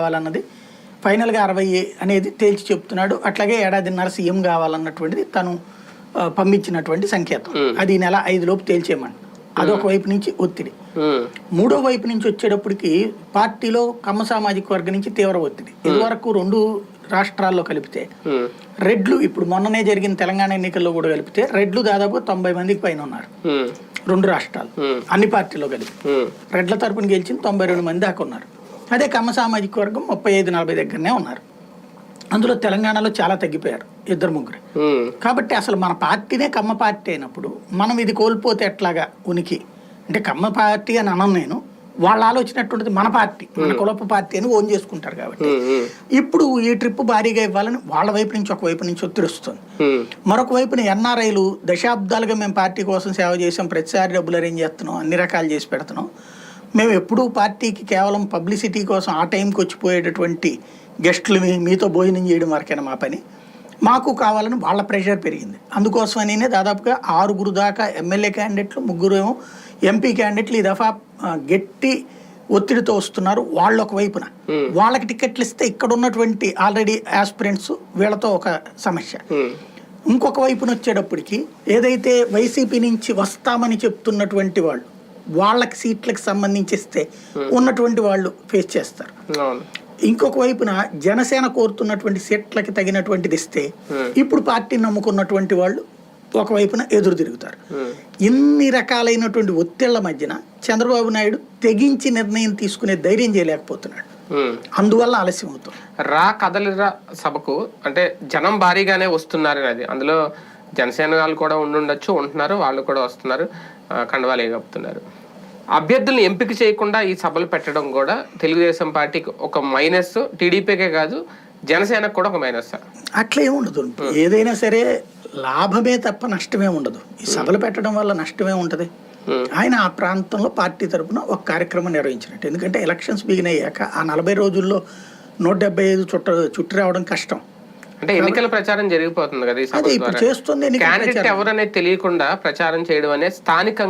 కావాలన్నది ఫైనల్గా 60 అనేది తేల్చి చెప్తున్నాడు. అట్లాగే ఏడాదిన్నర సీఎం కావాలన్నటువంటిది తను పంపించినటువంటి సంకేతం. అది నెల 5 లోపు తేల్చేయమని. అదొక వైపు నుంచి ఒత్తిడి. మూడో వైపు నుంచి వచ్చేటప్పటికి పార్టీలో కమ్మ సామాజిక వర్గం నుంచి తీవ్ర ఒత్తిడి. ఇదివరకు 2 రాష్ట్రాల్లో కలిపితే రెడ్లు, ఇప్పుడు మొన్ననే జరిగిన తెలంగాణ ఎన్నికల్లో కూడా కలిపితే రెడ్లు దాదాపు 90 మందికి పైన ఉన్నారు. 2 రాష్ట్రాలు అన్ని పార్టీలో కలిపి రెడ్ల తరపున గెలిచిన 92 మంది దాకా ఉన్నారు. అదే కమ్మ సామాజిక వర్గం 35-40 దగ్గరనే ఉన్నారు. అందులో తెలంగాణలో చాలా తగ్గిపోయారు 2-3. కాబట్టి అసలు మన పార్టీనే కమ్మ పార్టీ అయినప్పుడు మనం ఇది కోల్పోతే ఎట్లాగా ఉనికి అంటే, కమ్మ పార్టీ అని అనం నేను, వాళ్ళ ఆలోచనటువంటిది మన పార్టీ, మన కులప పార్టీ అని ఓన్ చేసుకుంటారు. కాబట్టి ఇప్పుడు ఈ ట్రిప్ భారీగా ఇవ్వాలని వాళ్ళ వైపు నుంచి ఒక వైపు నుంచి ఒత్తిడి వస్తుంది. మరొక వైపున ఎన్ఆర్ఐలు దశాబ్దాలుగా మేము పార్టీ కోసం సేవ చేసాం, ప్రతిసారి డబ్బులు అరేంజ్ చేస్తున్నాం, అన్ని రకాలు చేసి పెడుతున్నాం, మేము ఎప్పుడూ పార్టీకి కేవలం పబ్లిసిటీ కోసం ఆ టైంకి వచ్చిపోయేటటువంటి గెస్టులు మీతో భోజనం చేయడం వరకైనా మా పని, మాకు కావాలని వాళ్ళ ప్రెషర్ పెరిగింది. అందుకోసమనే దాదాపుగా 6 దాకా ఎమ్మెల్యే క్యాండిడేట్లు, 3 ఏమో ఎంపీ క్యాండిడేట్లు ఈ దఫా గట్టి ఒత్తిడితో వస్తున్నారు. వాళ్ళు ఒక వైపున వాళ్ళకి టికెట్లు ఇస్తే ఇక్కడ ఉన్నటువంటి ఆల్రెడీ ఆస్పిరెంట్స్ వీళ్ళతో ఒక సమస్య. ఇంకొక వైపున వచ్చేటప్పటికి ఏదైతే వైసీపీ నుంచి వస్తామని చెప్తున్నటువంటి వాళ్ళు వాళ్ళకి సీట్లకు సంబంధించి ఇస్తే ఉన్నటువంటి వాళ్ళు ఫేస్ చేస్తారు. ఇంకొక వైపున జనసేన కోరుతున్నటువంటి సీట్లకి తగినటువంటిది ఇస్తే ఇప్పుడు పార్టీని నమ్ముకున్నటువంటి వాళ్ళు ఒకవైపున ఎదురు తిరుగుతారు. ఇన్ని రకాలైనటువంటి ఒత్తిళ్ల మధ్యన చంద్రబాబు నాయుడు తెగించి నిర్ణయం తీసుకునే ధైర్యం చేయలేకపోతున్నాడు. అందువల్ల ఆలస్యం అవుతుంది. కదలిరా సభకు అంటే జనం భారీగానే వస్తున్నారు. అది అందులో జనసేన వాళ్ళు కూడా ఉండుండొచ్చు, ఉంటున్నారు, వాళ్ళు కూడా వస్తున్నారు, కండవాలు కప్పుతున్నారు. అభ్యర్థులను ఎంపిక చేయకుండా ఈ సభలు పెట్టడం కూడా తెలుగుదేశం పార్టీకి ఒక మైనస్, టీడీపీకే కాదు జనసేనకు కూడా ఒక మైనస్. అట్లా ఏముండదు, ఏదైనా సరే లాభమే తప్ప నష్టమే ఉండదు. ఈ సభలు పెట్టడం వల్ల నష్టమే ఉంటది. ఆయన ఆ ప్రాంతంలో పార్టీ తరఫున ఒక కార్యక్రమం నిర్వహించినట్టు. ఎందుకంటే ఎలక్షన్స్ బిగిన్ అయ్యాక ఆ 40 రోజుల్లో 175 చుట్టి రావడం కష్టం. అంటే ఎన్నికల ప్రచారం జరిగిపోతుంది కదా ఈ సభ. ఇప్పుడు చేస్తుంది క్యాండిడేట్ ఎవరనేది తెలియకుండా ప్రచారం చేయడం అనేది స్థానికంగా